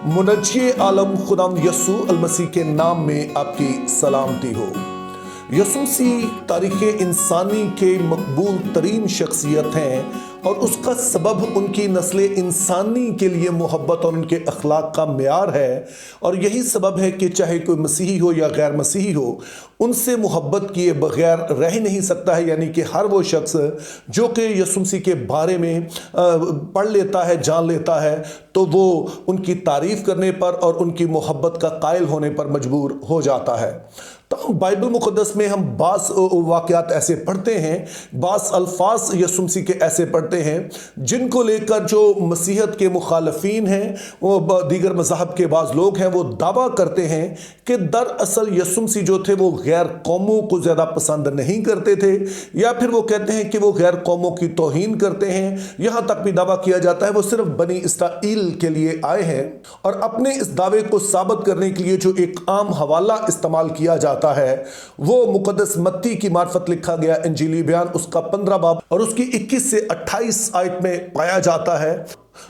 मुनज्जी आलम खुदाम यसू अलमसीह के नाम में आपकी सलामती हो। यसू मसीह तारीख़ इंसानी के मकबूल तरीन शख्सियत हैं और उसका सबब उनकी नस्ल इंसानी के लिए मोहब्बत और उनके अखलाक का मेयार है। और यही सबब है कि चाहे कोई मसीही हो या गैर मसीही हो, उनसे मोहब्बत किए बगैर रह ही नहीं सकता है। यानी कि हर वो शख्स जो कि यसू मसीह के बारे में पढ़ लेता है, जान लेता है, तो वो उनकी तारीफ़ करने पर और उनकी मोहब्बत का कायल होने पर मजबूर हो जाता है। तो बाइबल मुक़द्दस में हम बास वाक़यात ऐसे पढ़ते हैं, बास अल्फाज यसू मसीह के ऐसे पढ़ते हैं जिनको लेकर जो मसीहत के मुखालफीन हैं, वो दीगर मज़हब के बाज़ लोग हैं, वो दावा करते हैं कि दरअसल यसू मसीह जो थे वो गैर कौमों को ज़्यादा पसंद नहीं करते थे, या फिर वो कहते हैं कि वो गैर कौमों की तौहीन करते हैं। यहाँ तक भी दावा किया जाता है वो सिर्फ बनी इसराइल के लिए आए हैं। और अपने इस दावे को साबित करने के लिए जो एक आम हवाला इस्तेमाल किया जाता है वो मुकद्दस मत्ती की मार्फत लिखा गया इंजीली बयान, उसका 15 बाब और उसकी 21 से 28 आयत में पाया जाता है।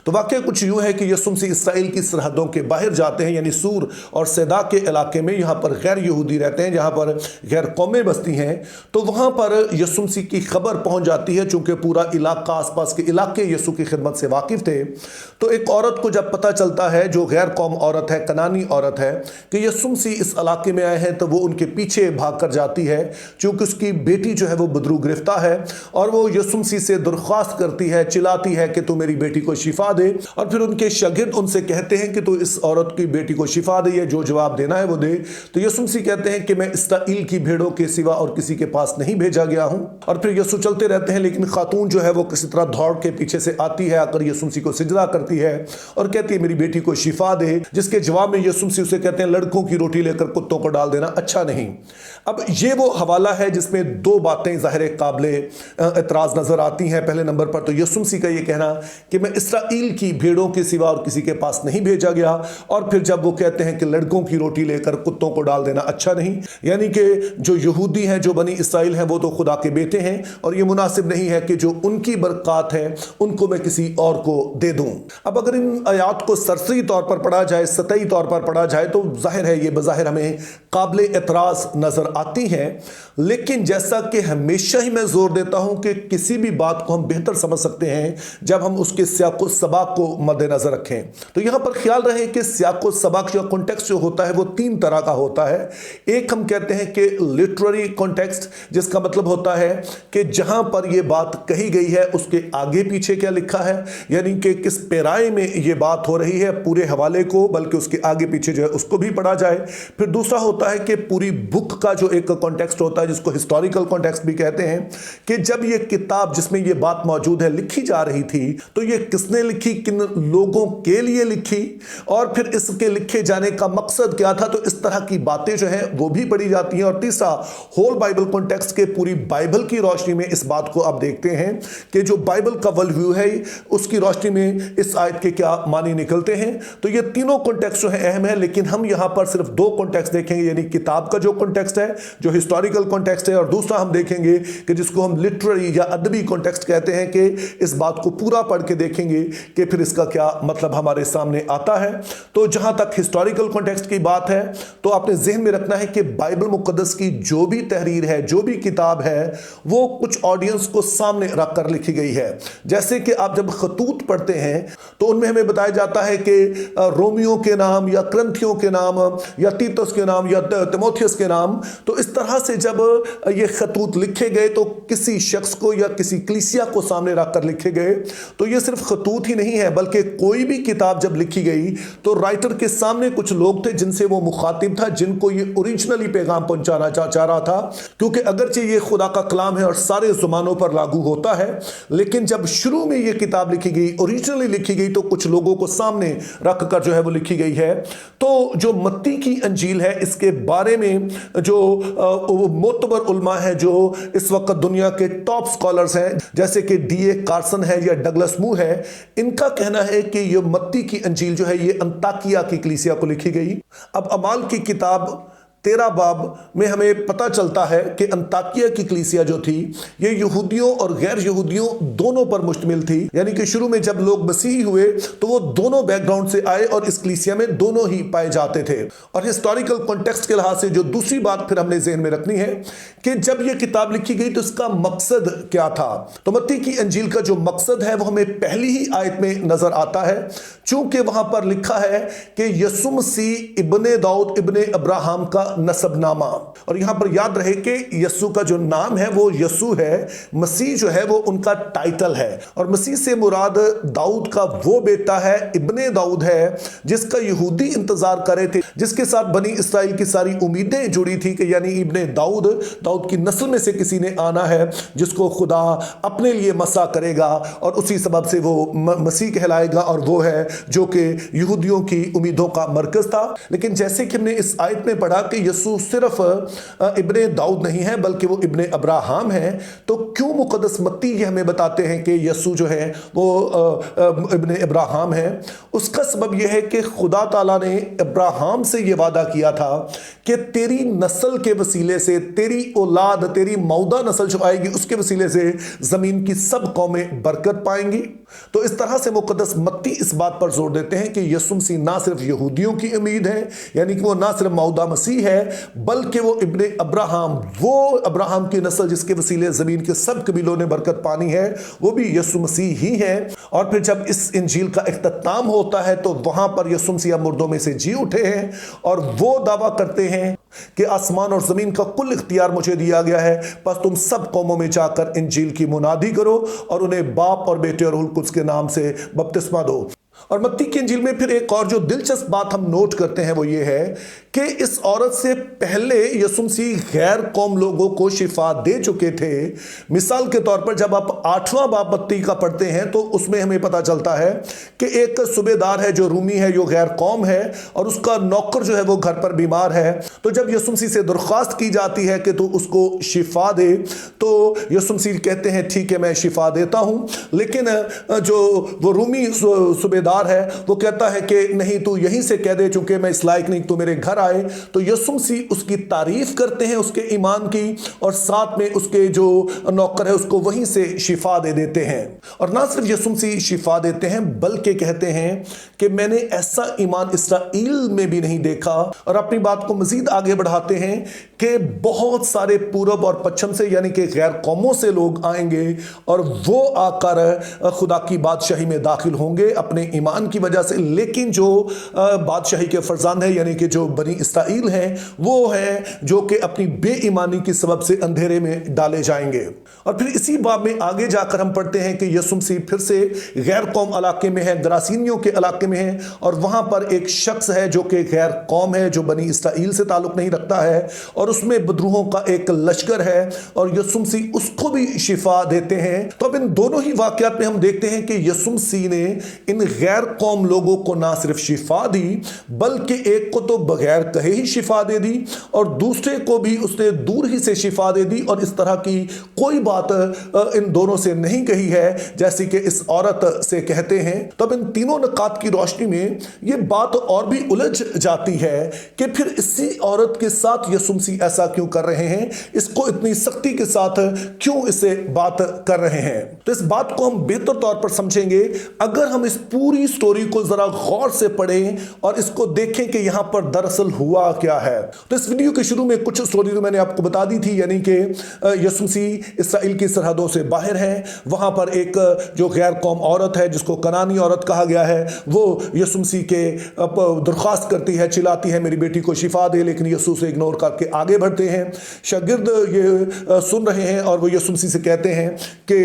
तो वाकया कुछ यूं है कि यसू मसीह इसराइल की सरहदों के बाहर जाते हैं, यानी सूर और सैदा के इलाके में, यहाँ पर गैर यहूदी रहते हैं, जहाँ पर गैर कौमें बसती हैं। तो वहाँ पर यसू मसीह की खबर पहुँच जाती है। चूँकि पूरा इलाका, आसपास के इलाके यसू की खिदमत से वाकिफ़ थे, तो एक औरत को जब पता चलता है, जो गैर कौम औरत है, कनानी औरत है, कि यसू मसीह इस इलाके में आए हैं, तो वो उनके पीछे भाग कर जाती है। चूँकि उसकी बेटी जो है वो बदरू गिरफ्तार है और वो यसू मसीह से दरख्वास्त करती है, चिल्लाती है कि तू मेरी बेटी को शिफा दे। और फिर उनके शागिर्द उनसे कहते हैं कि तू इस औरत की बेटी को शिफा दे, या जो जवाब देना है वो दे। तो यसू मसीह कहते हैं कि मैं इसराइल की भेड़ों के सिवा और किसी के पास नहीं भेजा गया हूं। और फिर यसू चलते रहते हैं, लेकिन खातून जो है वो किसी तरह दौड़ के पीछे से आती है, आकर यसू मसीह को सिजदा करती है और कहती है मेरी बेटी को शिफा दे। जिसके जवाब में यसू मसीह उसे कहते हैं लड़कों की रोटी लेकर कुत्तों को डाल देना अच्छा नहीं। अब ये वो हवाला है जिसमें दो बातें ज़ाहिर काबिल एतराज़ नजर आती हैं। पहले नंबर पर तो यसू मसीह का ये कहना कि मैं इसराइल की भेड़ों के सिवा और किसी के पास नहीं भेजा गया, और फिर जब वो कहते हैं कि लड़कों की रोटी लेकर कुत्तों को डाल देना अच्छा नहीं, यानी कि जो यहूदी हैं, जो बनी इसराइल हैं, वो तो खुदा के बेटे हैं और ये मुनासिब नहीं है कि जो उनकी बरक़ात है उनको मैं किसी और को दे दूं। अब अगर इन आयात को सरसरी तौर पर पढ़ा जाए, सतही तौर पर पढ़ा जाए, तो जाहिर है ये बज़ाहिर हमें काबिल एतराज़ नजर आती हैं। लेकिन जैसा कि हमेशा ही मैं जोर देता हूं कि किसी भी बात को हम बेहतर समझ सकते हैं जब हम उसके सियाक़ो सबाक़ को मद्देनजर रखें। तो यहां पर ख्याल रहे कि सियाक़ो सबाक़ या कॉन्टेक्स्ट जो होता है वो तीन तरह का होता है। एक हम कहते हैं कि लिटरेरी कॉन्टेक्स्ट, जिसका मतलब होता है कि जहां पर यह बात कही गई है उसके आगे पीछे क्या लिखा है, यानी कि किस पैराए में यह बात हो रही है, पूरे हवाले को बल्कि उसके आगे पीछे जो है उसको भी पढ़ा जाए। फिर दूसरा होता है कि पूरी बुक का जो एक कॉन्टेक्स्ट होता है, जिसको हिस्टोरिकल कॉन्टेक्स्ट भी कहते हैं, कि जब ये किताब जिसमें ये बात मौजूद है लिखी जा रही थी तो ये किसने लिखी, किन लोगों के लिए लिखी, और फिर इसके लिखे जाने का मकसद क्या था। तो इस तरह की बातें जो हैं वो भी पढ़ी जाती हैं। और तीसरा होल बाइबल कॉन्टेक्स्ट के पूरी बाइबल की रोशनी में इस बात को आप देखते हैं कि जो बाइबल का वर्ल्ड व्यू है उसकी रोशनी में इस आयत के क्या मानी निकलते हैं। तो ये तीनों कॉन्टेक्स्ट जो है अहम है, लेकिन हम यहाँ पर सिर्फ दो कॉन्टेक्स्ट देखेंगे, यानी किताब का जो कॉन्टेक्स्ट है, जो हिस्टोरिकल कॉन्टेक्स्ट है, और दूसरा हम देखेंगे कि जिसको हम लिटरेरी या अदबी कॉन्टेक्स्ट कहते हैं, कि इस बात को पूरा पढ़ के देखेंगे कि फिर इसका क्या मतलब हमारे सामने आता है। तो जहां तक हिस्टोरिकल कॉन्टेक्स्ट की बात है, तो आपने ज़हन में रखना है कि बाइबल मुक़द्दस की जो भी तहरीर है, जो भी किताब है, वो कुछ ऑडियंस को सामने रख कर लिखी गई है। जैसे कि आप जब खतूत पढ़ते हैं तो उनमें हमें बताया जाता है कि रोमियो के नाम या क्रंथियों के नाम या तीतुस के नाम या तिमोथियस के नाम, तो इस तरह से जब ये खतूत लिखे गए तो किसी शख्स को या किसी कलीसिया को सामने रख कर लिखे गए। तो ये सिर्फ खतूत ही नहीं है, बल्कि कोई भी किताब जब लिखी गई तो राइटर के सामने कुछ लोग थे जिनसे वो मुखातिब था, जिनको ये ओरिजिनली पैगाम पहुंचाना चाह रहा था। क्योंकि अगरचे ये खुदा का कलाम है और सारे ज़मानों पर लागू होता है, लेकिन जब शुरू में ये किताब लिखी गई, ओरिजिनली लिखी गई, तो कुछ लोगों को सामने रख कर जो है वो लिखी गई है। तो जो मत्ती की अंजील है, इसके बारे में जो मोतबर उलमा है, जो इस वक्त दुनिया के टॉप स्कॉलर्स हैं, जैसे कि D.A. कार्सन है या डगलस मू है, इनका कहना है कि ये मत्ती की अंजील जो है ये अंताकिया की कलीसिया को लिखी गई। अब अमाल की किताब 13 बाब में हमें पता चलता है कि अंताकिया की कलीसिया जो थी ये यहूदियों और गैर यहूदियों दोनों पर मुश्तमिल थी। यानी कि शुरू में जब लोग मसीही हुए तो वो दोनों बैकग्राउंड से आए और इस कलीसिया में दोनों ही पाए जाते थे। और हिस्टोरिकल कॉन्टेक्स्ट के लिहाज से जो दूसरी बात फिर हमने ज़हन में रखनी है कि जब ये किताब लिखी गई तो इसका मकसद क्या था। तो मत्ती की अंजील का जो मकसद है वो हमें पहली ही आयत में नजर आता है, चूंकि वहां पर लिखा है कि यसु मसीह इब्ने दाऊद इब्ने अब्राहम का नसबनामा। और यहां पर याद रहे कि यसु का जो नाम है वो यसु है, मसीह जो है वो उनका टाइटल है। और मसीह से मुराद दाऊद का वो बेटा है, इब्ने दाऊद है, जिसका यहूदी इंतजार कर रहे थे, जिसके साथ बनी इसराइल की सारी उम्मीदें जुड़ी थी कि यानी इब्ने दाऊद, दाऊद की नस्ल में से किसी ने आना है जिसको खुदा अपने लिए मसा करेगा और उसी सबब से वो मसीह कहलाएगा। और वो है जो कि यहूदियों की उम्मीदों का मरकज था। लेकिन जैसे कि हमने इस आयत में पढ़ा कि यसु सिर्फ इब्ने दाऊद नहीं है बल्कि वो इब्ने अब्राहम है, तो क्यों मुकद्दस मत्ती ये हमें बताते हैं कि यसु जो है वो इब्ने अब्राहम है? उसका सबब यह है कि खुदा ताला ने अब्राहम से ये वादा किया था कि तेरी नस्ल के वसीले से, तेरी औलाद, तेरी मौदा नस्ल जो आएगी उसके वसीले से जमीन की सब कौमें बरकत पाएंगी। तो इस तरह से मुकद्दस मत्ती इस बात पर जोर देते हैं कि यसु मसीह ना सिर्फ यहूदियों की उम्मीद है, यानी कि वो ना सिर्फ मौदा मसीह है, बल्कि वो इब्ने अब्राहम, वो अब्राहम की नस्ल जिसके वसीले जमीन के सब कबीलों ने बरकत पानी है, वो भी यसु मसीह ही है। और फिर जब इस इंजील का इख्तिताम होता है तो वहां पर यसु मसीह मुर्दों में से जी उठे हैं और वो दावा करते हैं कि आसमान और जमीन का कुल इख्तियार मुझे दिया गया है, बस तुम सब कौमों में जाकर इंजील की मुनादी करो और उन्हें बाप और बेटे और रूह कुद्स के नाम से बपतिस्मा दो। और मत्ती की इंजील में फिर एक और जो दिलचस्प बात हम नोट करते हैं वो ये है कि इस औरत से पहले यसु मसीह गैर कौम लोगों को शिफा दे चुके थे। मिसाल के तौर पर जब आप 8वां बाब मत्ती का पढ़ते हैं तो उसमें हमें पता चलता है कि एक सूबेदार है जो रूमी है, जो गैर कौम है, और उसका नौकर जो है वो घर पर बीमार है। तो जब यसु मसीह से दरख्वास्त की जाती है कि तू उसको शिफा दे, तो यसु मसीह कहते हैं ठीक है मैं शिफा देता हूं। लेकिन जो वो रूमी सूबेदार है वो कहता है कि नहीं, तू यहीं से कह दे, चूंकि मैं इस लायक नहीं तू मेरे घर आए। तो यसु मसीह उसकी तारीफ करते हैं उसके ईमान की, और साथ में उसके जो नौकर है उसको वहीं से शिफा दे देते हैं। और ना सिर्फ यसु मसीह शिफा देते हैं बल्कि कहते हैं कि मैंने ऐसा ईमान इसराइल में भी नहीं देखा। और अपनी बात को मजीद आगे बढ़ाते हैं कि बहुत सारे पूरब और पश्चिम से, यानी कि गैर कौमों से लोग आएंगे और वो आकर खुदा की बादशाही में दाखिल होंगे अपने ईमान की वजह से। लेकिन जो बादशाही के फरजान है, यानी कि जो बनी इसराइल हैं, वो है जो कि अपनी बेईमानी की सबब से अंधेरे में डाले जाएंगे। और फिर इसी बाब में आगे जाकर हम पढ़ते हैं कि यसु मसीह फिर से गैर कौम इलाके में है, गरासीनियों के इलाके में है, और वहां पर एक शख्स है जो कि गैर कौम है, जो बनी इसराइल से ताल्लुक नहीं रखता है, और उसमें बदरूहों का एक लश्कर है, और यसु मसीह उसको भी शिफा देते हैं। तो अब इन दोनों ही वाकयात में हम देखते हैं कि यसु मसीह ने इन गैर कौम लोगों को ना सिर्फ शिफा दी बल्कि एक को तो बगैर कहे ही शिफा दे दी और दूसरे को भी उसने दूर ही से शिफा दे दी। और इस तरह की कोई बात इन दोनों से नहीं कही है जैसी कि इस औरत से कहते हैं। तब इन तीनों नकात की रोशनी में यह बात और भी उलझ जाती है कि फिर इसी औरत के साथ यसु मसीह ऐसा क्यों कर रहे हैं, इसको इतनी सख्ती के साथ क्यों इससे बात कर रहे हैं। तो इस बात को हम बेहतर तौर पर समझेंगे अगर हम इस पूरी स्टोरी को जरा गौर से पढ़ें और इसको देखें कि यहां पर दरअसल हुआ क्या है। तो इस वीडियो के शुरू में कुछ स्टोरी तो मैंने आपको बता दी थी, यानी कि यसु मसीह इसराइल की सरहदों से बाहर है। वहां पर एक जो गैर कौम औरत है जिसको कनानी औरत कहा गया है, वो यसु मसीह के दरख्वास्त करती है, चिल्लाती है मेरी बेटी को शिफा दे, लेकिन यसु से इग्नोर करके आगे बढ़ते हैं। शागिर्द ये सुन रहे हैं और वो यसु मसीह से कहते हैं कि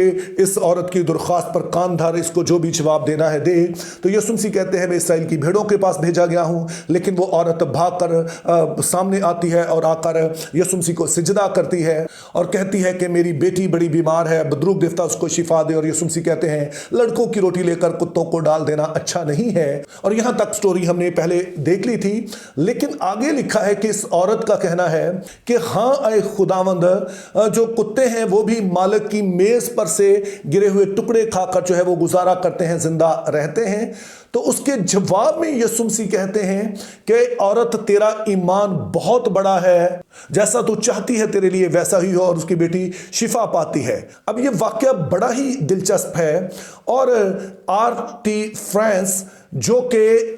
इस औरत की दरख्वास्त पर कान धर, इसको जो भी जवाब देना है दे। तो यसु मसीह कहते हैं मैं इसराइल की भेड़ों के पास भेजा गया हूं। लेकिन वो औरत भागकर सामने आती है और आकर यसु मसीह को सिजदा करती है और कहती है कि मेरी बेटी बड़ी बीमार है, बदरूग देवता उसको शिफा दे। और यसु मसीह कहते हैं लड़कों की रोटी लेकर कुत्तों को डाल देना अच्छा नहीं है। और यहां तक स्टोरी हमने पहले देख ली थी, लेकिन आगे लिखा है कि इस औरत का कहना है है कि हाँ ऐ खुदावंद, जो कुत्ते हैं वो भी मालिक की मेज पर से गिरे हुए टुकड़े खाकर जो है वो गुजारा करते हैं, जिंदा रहते हैं। तो उसके जवाब में यीशु मसीह कहते हैं कि औरत तेरा ईमान बहुत बड़ा है, जैसा तू चाहती है तेरे लिए वैसा ही हो, और उसकी बेटी शिफा पाती है। अब ये वाकया बड़ा ही दिलचस्प है, और R.T. फ्रांस जो कि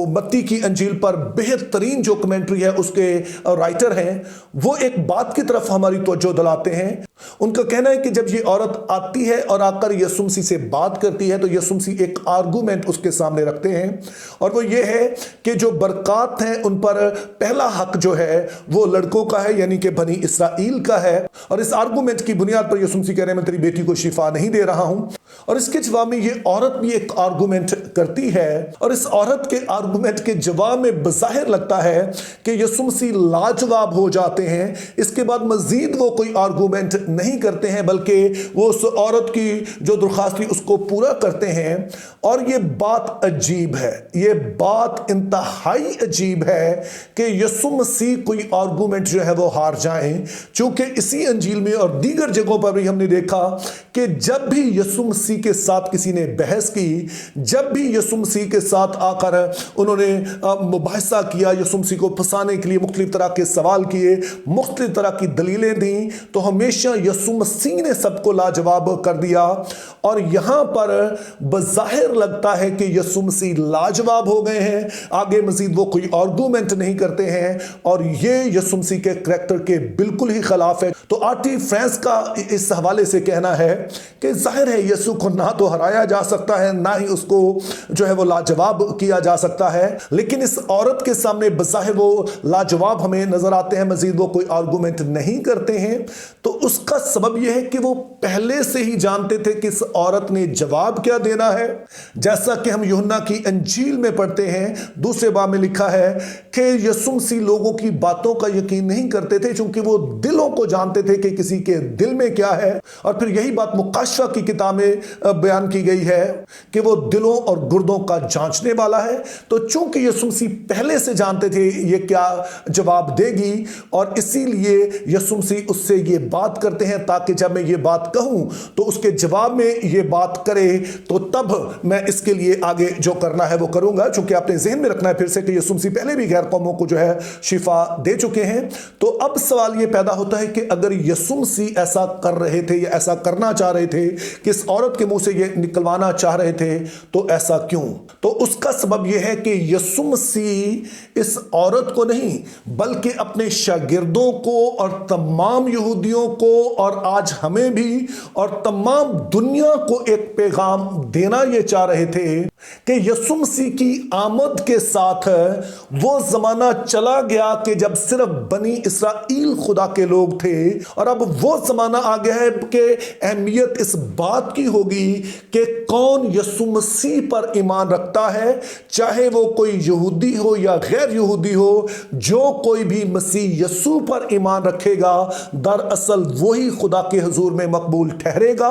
मत्ती की अंजील पर बेहतरीन जो कमेंट्री है उसके राइटर हैं, वो एक बात की तरफ हमारी तवज्जो दिलाते हैं। उनका कहना है कि जब ये औरत आती है और आकर यीशु मसीह से बात करती है तो यीशु मसीह एक आर्गुमेंट उसके सामने रखते हैं, और वो ये है कि जो बरकत हैं उन पर पहला हक जो है वो लड़कों का है, यानी कि बनी इसराइल का है। और इस आर्गुमेंट की बुनियाद पर यीशु मसीह कह रहे हैं मैं तेरी बेटी को शिफा नहीं दे रहा हूं। और इसके जवाब में ये औरत भी एक आर्गुमेंट करती है, और इस औरत के आर्गुमेंट के जवाब में बज़ाहिर लगता है कि यीशु मसीह लाजवाब हो जाते हैं। इसके बाद मजीद वो कोई आर्गुमेंट नहीं करते हैं, बल्कि वो उस औरत की जो दरख्वास्त थी उसको पूरा करते हैं। और ये बात अजीब है, ये बात इंतहाई अजीब है कि यीशु मसीह कोई आर्गुमेंट जो है वो हार जाएं, चूंकि इसी अंजील में और दीगर जगहों पर भी हमने देखा कि जब भी यीशु मसीह के साथ किसी ने बहस की, जब भी यीशु मसीह के साथ आकर उन्होंने मुबाहिसा किया, यीशु मसीह को फंसाने के लिए मुख्तलिफ तरह के सवाल किए, मुख्तलिफ तरह की दलीलें दी, तो हमेशा यीशु मसीह ने सबको लाजवाब कर दिया। और यहां पर बज़ाहिर लगता है कि यीशु मसीह लाजवाब हो गए हैं, आगे मजीद वो कोई आर्गुमेंट नहीं करते हैं, और ये यीशु मसीह के करैक्टर के बिल्कुल ही खिलाफ है। तो R.T. फ्रांस का इस हवाले से कहना है कि जाहिर है यीशु को ना तो हराया जा सकता है, ना ही उसको जो है वो लाजवाब किया जा सकता है, लेकिन इस औरत के सामने बज़ाहिर वो लाजवाब हमें नजर आते हैं, मजीद वो कोई आर्गुमेंट नहीं करते हैं। तो उसका सबब यह है कि वो पहले से ही जानते थे कि इस औरत ने जवाब क्या देना है। जैसा कि हम यूहन्ना की अंजील में पढ़ते हैं, दूसरे बाब में लिखा है कि यीशु मसीह लोगों की बातों का यकीन नहीं करते थे, क्योंकि वो दिलों को जानते थे कि किसी के दिल में क्या है। और फिर यही बात मुकाशफा की किताब में बयान की गई है कि वो दिलों और गुर्दों का जांचने वाला है। तो चूंकि यीशु मसीह पहले से जानते थे ये क्या जवाब देगी, और इसीलिए यीशु मसीह उससे ये बात करते हैं ताकि जब मैं ये बात कहूं तो उसके जवाब में ये बात करे, तो तब मैं इसके लिए आगे जो करना है वो करूंगा। चूंकि आपने ज़हन में रखना है फिर से कि यीशु मसीह पहले भी गैर कौमों को जो है शिफा दे चुके हैं। तो अब सवाल ये पैदा होता है कि अगर यीशु मसीह ऐसा कर रहे थे या ऐसा करना चाह रहे थे कि इस औरत के मुंह से ये निकलवाना चाह रहे थे, तो ऐसा क्यों? तो उसका सबब यह है कि यीशु मसीह इस औरत को नहीं बल्कि अपने शागिर्दों को और तमाम यहूदियों को और आज हमें भी और तमाम दुनिया को एक पैगाम देना ये चाह रहे थे कि यीशु मसीह की आमद के साथ वो जमाना चला गया कि जब सिर्फ बनी इसराइल खुदा के लोग थे, और अब वो जमाना आ गया है कि अहमियत इस बात की होगी कि कौन यीशु मसीह पर ईमान रखता है, चाहे वो कोई यहूदी हो या गैर यहूदी हो। जो कोई भी मसीह यीशु पर ईमान रखेगा दरअसल वही खुदा के हुजूर में मकबूल ठहरेगा।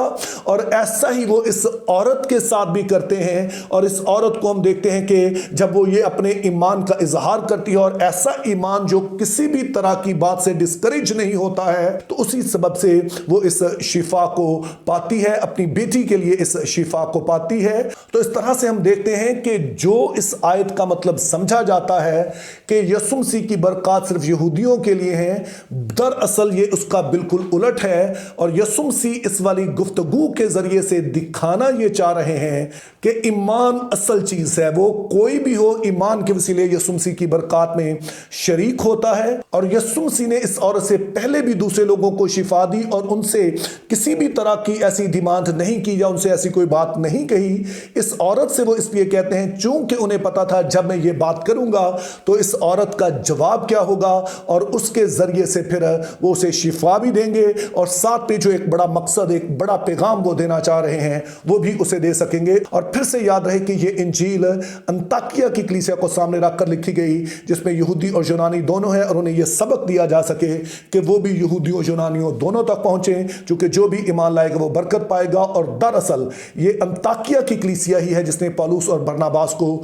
और ऐसा ही वो इस औरत के साथ भी करते हैं, और इस औरत को हम देखते हैं कि जब वो ये अपने ईमान का इजहार करती है, और ऐसा ईमान जो किसी भी तरह की बात से डिस्करेज नहीं होता है, तो उसी सबब से वो इस शिफा को पाती है, अपनी बेटी के लिए इस शिफा को पाती है। तो इस तरह से हम देखते हैं कि जो इस आयत का मतलब समझा जाता है कि यीशु मसीह की बरकत सिर्फ यहूदियों के लिए है, दरअसल ये उसका बिल्कुल उलट है। और यीशु मसीह इस वाली गुफ्तगू के जरिए से दिखाना ये चाह रहे हैं कि ईमान असल चीज है। वो कोई भी हो, ईमान के वसीले यीशु मसीह की बरकत में शरीक होता है। और यीशु मसीह ने इस औरत से पहले भी दूसरे लोगों को शिफा दी, और उनसे किसी भी तरह की ऐसी डिमांड नहीं की या उनसे ऐसी कोई बात नहीं कही। इस औरत से वो इसलिए कहते हैं चूंकि उन्हें पता था जब मैं ये बात करूंगा तो इस औरत का जवाब क्या होगा, और उसके जरिए से फिर वो उसे शिफा भी देंगे, और साथ में जो एक बड़ा मकसद, एक बड़ा पैगाम वो देना चाह रहे हैं वो भी उसे दे सकेंगे। और फिर से याद रहे कि ये इंजील अंताकिया की कलीसिया को सामने रखकर लिखी गई, जिसमें यहूदी और यूनानी दोनों हैं, और उन्हें यह सबक दिया जा सके कि वो भी यहूदियों यूनानियों दोनों तक पहुंचे, क्योंकि जो भी ईमान लाएगा वो बरकत पाएगा। और दरअसल ये अंताकिया की कलीसिया ही है जिसने पौलुस और बरनबास को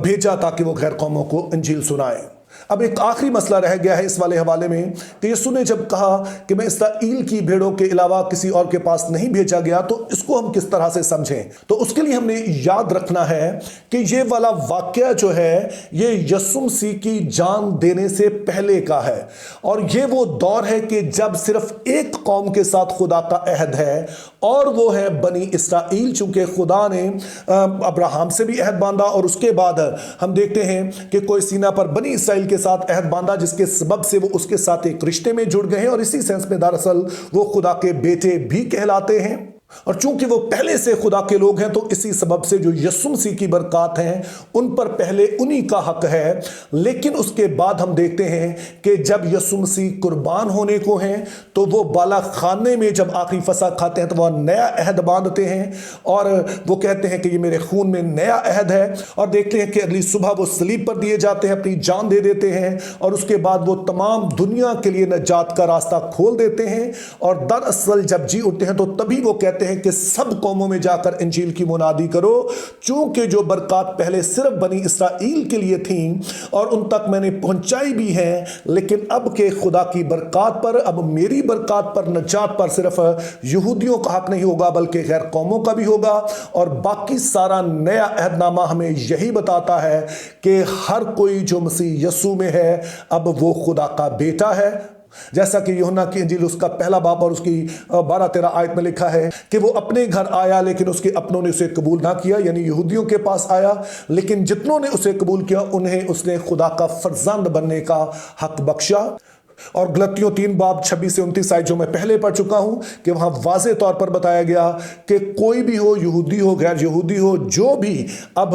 भेजा ताकि वो गैर कौमों को इंजील सुनाए। अब एक आखिरी मसला रह गया है इस वाले हवाले में कि यीशु ने जब कहा कि मैं इसराइल की भेड़ों के अलावा किसी और के पास नहीं भेजा गया, तो इसको हम किस तरह से समझें? तो उसके लिए हमने याद रखना है कि ये वाला वाक्य जो है ये यीशु मसीह की जान देने से पहले का है, और ये वो दौर है कि जब सिर्फ एक कौम के साथ खुदा का अहद है और वो है बनी इसराइल। चूंकि खुदा ने अब्राहम से भी अहद बांधा और उसके बाद हम देखते हैं कि कोई सीना पर बनी इसराइल के साथ अहद बांधा, जिसके सबब से वो उसके साथ एक रिश्ते में जुड़ गए हैं, और इसी सेंस में दरअसल वो खुदा के बेटे भी कहलाते हैं। और चूंकि वो पहले से खुदा के लोग हैं, तो इसी सबब से जो यीशु मसीह की बरकत हैं उन पर पहले उन्हीं का हक है। लेकिन उसके बाद हम देखते हैं कि जब यीशु मसीह कुर्बान होने को हैं, तो वो बाला खाने में जब आखिरी फसह खाते हैं तो वह नया अहद बांधते हैं, और वो कहते हैं कि ये मेरे खून में नया अहद है। और देखते हैं कि अगली सुबह वो सलीब पर दिए जाते हैं, अपनी जान दे देते हैं, और उसके बाद वो तमाम दुनिया के लिए नजात का रास्ता खोल देते हैं। और दरअसल जब जी उठते हैं तो तभी वो कहते हैं कि सब कौमों में जाकर इंजील की मुनादी करो। चूंकि जो बरकत पहले सिर्फ बनी इसराइल के लिए थी और उन तक मैंने पहुंचाई भी है, लेकिन अब के खुदा की बरकत पर, अब मेरी बरकत पर, नजात पर सिर्फ यहूदियों का हक नहीं होगा बल्कि गैर कौमों का भी होगा। और बाकी सारा नया अहदनामा हमें यही बताता है कि हर कोई जो मसीह यीशु में है अब वो खुदा का बेटा है। जैसा कि यूहन्ना की इंजील उसका पहला बाब और उसकी 12-13 आयत में लिखा है कि वो अपने घर आया लेकिन उसके अपनों ने उसे कबूल ना किया, यानी यहूदियों के पास आया, लेकिन जितनों ने उसे कबूल किया उन्हें उसने खुदा का फर्जंद बनने का हक बख्शा। और गलतियों 3 बाब 26 से 29 आयत जो मैं पहले पढ़ चुका हूं कि वहां वाज़े तौर पर बताया गया कि कोई भी हो, यहूदी हो गैर यहूदी हो, जो भी अब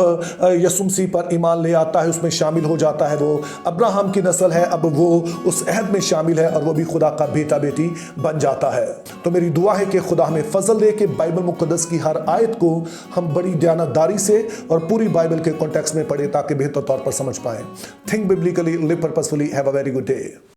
यीशु मसीह पर ईमान ले आता है उसमें शामिल हो जाता है, वो अब्राहम की नस्ल है, अब वो उस अहद में शामिल है और वो भी खुदा का बेटा बेटी बन जाता है। तो मेरी दुआ है कि खुदा हमें फजल दे कि बाइबल मुकद्दस की हर आयत को हम बड़ी दयानतदारी से और पूरी बाइबल के कॉन्टेक्स्ट में पढ़े ताकि बेहतर तौर पर समझ पाएं। Think biblically, live purposefully, have a very good day.